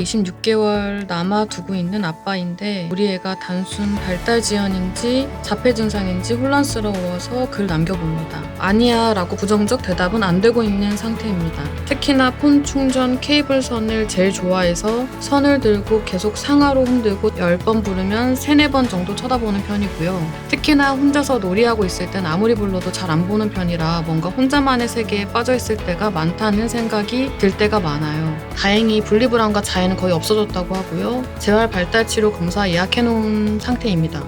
26개월 남아두고 있는 아빠인데 우리 애가 단순 발달 지연인지 자폐 증상인지 혼란스러워서 글 남겨봅니다. 아니야 라고 부정적 대답은 안 되고 있는 상태입니다. 특히나 폰 충전 케이블 선을 제일 좋아해서 선을 들고 계속 상하로 흔들고 10번 부르면 3-4번 정도 쳐다보는 편이고요. 특히나 혼자서 놀이하고 있을 땐 아무리 불러도 잘 안 보는 편이라 뭔가 혼자만의 세계에 빠져있을 때가 많다는 생각이 들 때가 많아요. 다행히 분리불안과 자해는 거의 없어졌다고 하고요. 재활발달치료 검사 예약해놓은 상태입니다.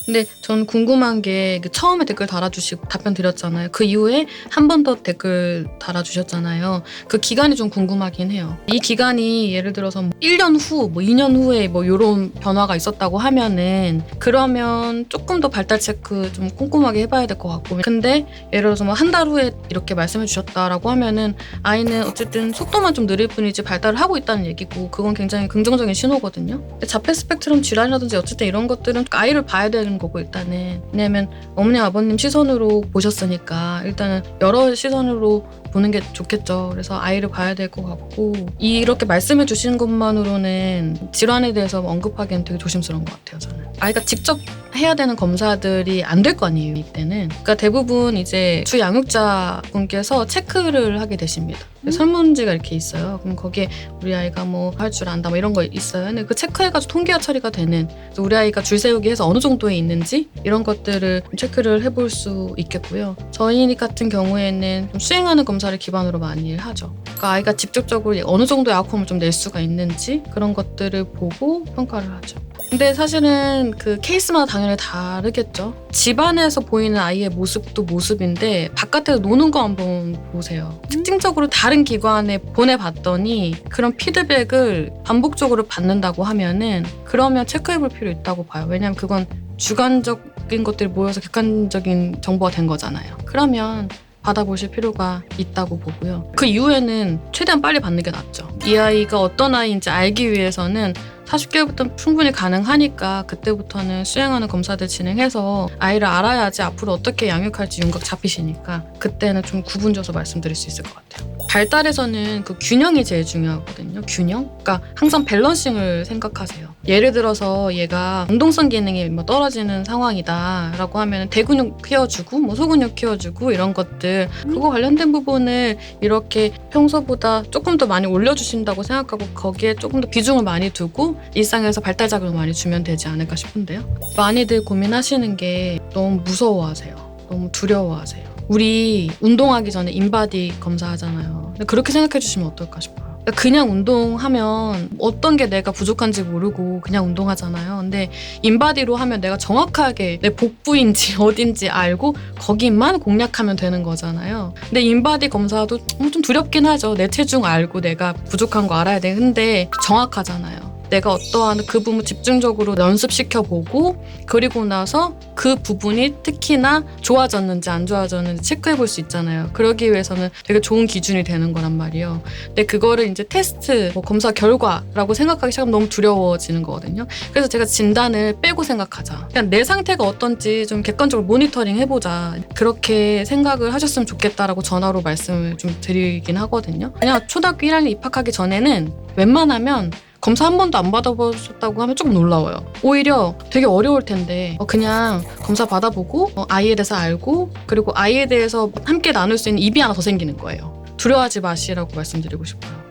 근데 전 궁금한 게 처음에 댓글 달아주시고 답변 드렸잖아요. 그 이후에 한 번 더 댓글 달아주셨잖아요. 그 기간이 좀 궁금하긴 해요. 이 기간이 예를 들어서 1년 후, 2년 후에 이런 변화가 있었다고 하면은 그러면 조금 더 발달 체크 좀 꼼꼼하게 해봐야 될 것 같고, 근데 예를 들어서 한 달 후에 이렇게 말씀해 주셨다라고 하면은 아이는 어쨌든 속도만 좀 느릴 뿐이지 발달을 하고 있다는 얘기고, 그건 굉장히 긍정적인 신호거든요. 자폐 스펙트럼 질환이라든지 어쨌든 이런 것들은 아이를 봐야 되는 거고, 일단은 왜냐면 어머니 아버님 시선으로 보셨으니까 일단은 여러 시선으로 보는 게 좋겠죠. 그래서 아이를 봐야 될 것 같고, 이렇게 말씀해 주신 것만으로는 질환에 대해서 언급하기엔 되게 조심스러운 것 같아요. 저는 아이가 직접 해야 되는 검사들이 안 될 거 아니에요, 이때는. 그러니까 대부분 이제 주 양육자분께서 체크를 하게 되십니다. 설문지가 이렇게 있어요. 그럼 거기에 우리 아이가 뭐 할 줄 안다 이런 거 있어요. 근데 그 체크해가지고 통계화 처리가 되는, 우리 아이가 줄 세우기 해서 어느 정도에 있는지 이런 것들을 체크를 해볼 수 있겠고요. 저희 같은 경우에는 좀 수행하는 검사를 기반으로 많이 하죠. 그러니까 아이가 직접적으로 어느 정도의 아웃컴을 좀 낼 수가 있는지 그런 것들을 보고 평가를 하죠. 근데 사실은 그 케이스마다 당연히 다르겠죠. 집안에서 보이는 아이의 모습도 모습인데 바깥에서 노는 거 한번 보세요. 특징적으로 다른 기관에 보내봤더니 그런 피드백을 반복적으로 받는다고 하면은 그러면 체크해볼 필요 있다고 봐요. 왜냐면 그건 주관적인 것들이 모여서 객관적인 정보가 된 거잖아요. 그러면 받아보실 필요가 있다고 보고요. 그 이후에는 최대한 빨리 받는 게 낫죠. 이 아이가 어떤 아이인지 알기 위해서는 40개월부터 충분히 가능하니까 그때부터는 수행하는 검사들 진행해서 아이를 알아야지 앞으로 어떻게 양육할지 윤곽 잡히시니까 그때는 좀 구분져서 말씀드릴 수 있을 것 같아요. 발달에서는 그 균형이 제일 중요하거든요. 균형? 그러니까 항상 밸런싱을 생각하세요. 예를 들어서 얘가 운동성 기능이 떨어지는 상황이다 라고 하면 대근육 키워주고 소근육 키워주고 이런 것들, 그거 관련된 부분을 이렇게 평소보다 조금 더 많이 올려주신다고 생각하고 거기에 조금 더 비중을 많이 두고 일상에서 발달 자극을 많이 주면 되지 않을까 싶은데요. 많이들 고민하시는 게 너무 무서워하세요. 너무 두려워하세요. 우리 운동하기 전에 인바디 검사하잖아요. 그렇게 생각해 주시면 어떨까 싶어요. 그냥 운동하면 어떤 게 내가 부족한지 모르고 그냥 운동하잖아요. 근데 인바디로 하면 내가 정확하게 내 복부인지 어딘지 알고 거기만 공략하면 되는 거잖아요. 근데 인바디 검사도 좀 두렵긴 하죠. 내 체중 알고 내가 부족한 거 알아야 돼. 근데 정확하잖아요. 내가 어떠한 그 부분 집중적으로 연습시켜보고 그리고 나서 그 부분이 특히나 좋아졌는지 안 좋아졌는지 체크해볼 수 있잖아요. 그러기 위해서는 되게 좋은 기준이 되는 거란 말이에요. 근데 그거를 이제 테스트, 검사 결과라고 생각하기 시작하면 너무 두려워지는 거거든요. 그래서 제가 진단을 빼고 생각하자. 그냥 내 상태가 어떤지 좀 객관적으로 모니터링 해보자. 그렇게 생각을 하셨으면 좋겠다라고 전화로 말씀을 좀 드리긴 하거든요. 그냥 초등학교 1학년 입학하기 전에는 웬만하면 검사 한 번도 안 받아보셨다고 하면 조금 놀라워요. 오히려 되게 어려울 텐데 그냥 검사 받아보고 아이에 대해서 알고 그리고 아이에 대해서 함께 나눌 수 있는 입이 하나 더 생기는 거예요. 두려워하지 마시라고 말씀드리고 싶어요.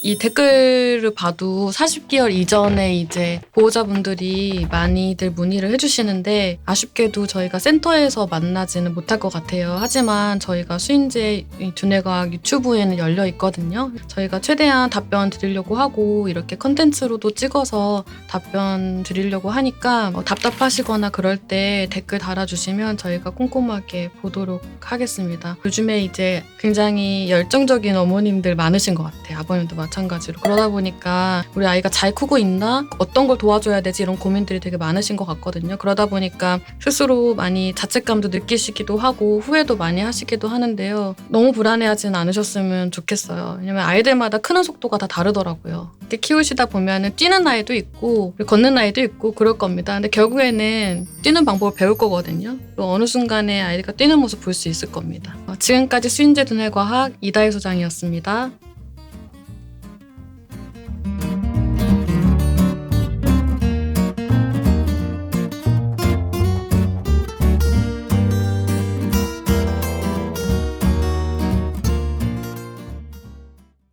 이 댓글을 봐도 40개월 이전에 이제 보호자분들이 많이들 문의를 해주시는데 아쉽게도 저희가 센터에서 만나지는 못할 것 같아요. 하지만 저희가 수인제 두뇌과학 유튜브에는 열려 있거든요. 저희가 최대한 답변 드리려고 하고 이렇게 컨텐츠로도 찍어서 답변 드리려고 하니까 답답하시거나 그럴 때 댓글 달아주시면 저희가 꼼꼼하게 보도록 하겠습니다. 요즘에 이제 굉장히 열정적인 어머님들 많으신 것 같아요. 아버님도 마찬가지로. 그러다 보니까 우리 아이가 잘 크고 있나? 어떤 걸 도와줘야 되지? 이런 고민들이 되게 많으신 것 같거든요. 그러다 보니까 스스로 많이 자책감도 느끼시기도 하고 후회도 많이 하시기도 하는데요. 너무 불안해하지는 않으셨으면 좋겠어요. 왜냐면 아이들마다 크는 속도가 다 다르더라고요. 이렇게 키우시다 보면 뛰는 아이도 있고 걷는 아이도 있고 그럴 겁니다. 근데 결국에는 뛰는 방법을 배울 거거든요. 또 어느 순간에 아이가 뛰는 모습 볼 수 있을 겁니다. 지금까지 수인제 두뇌과학 이다희 소장이었습니다.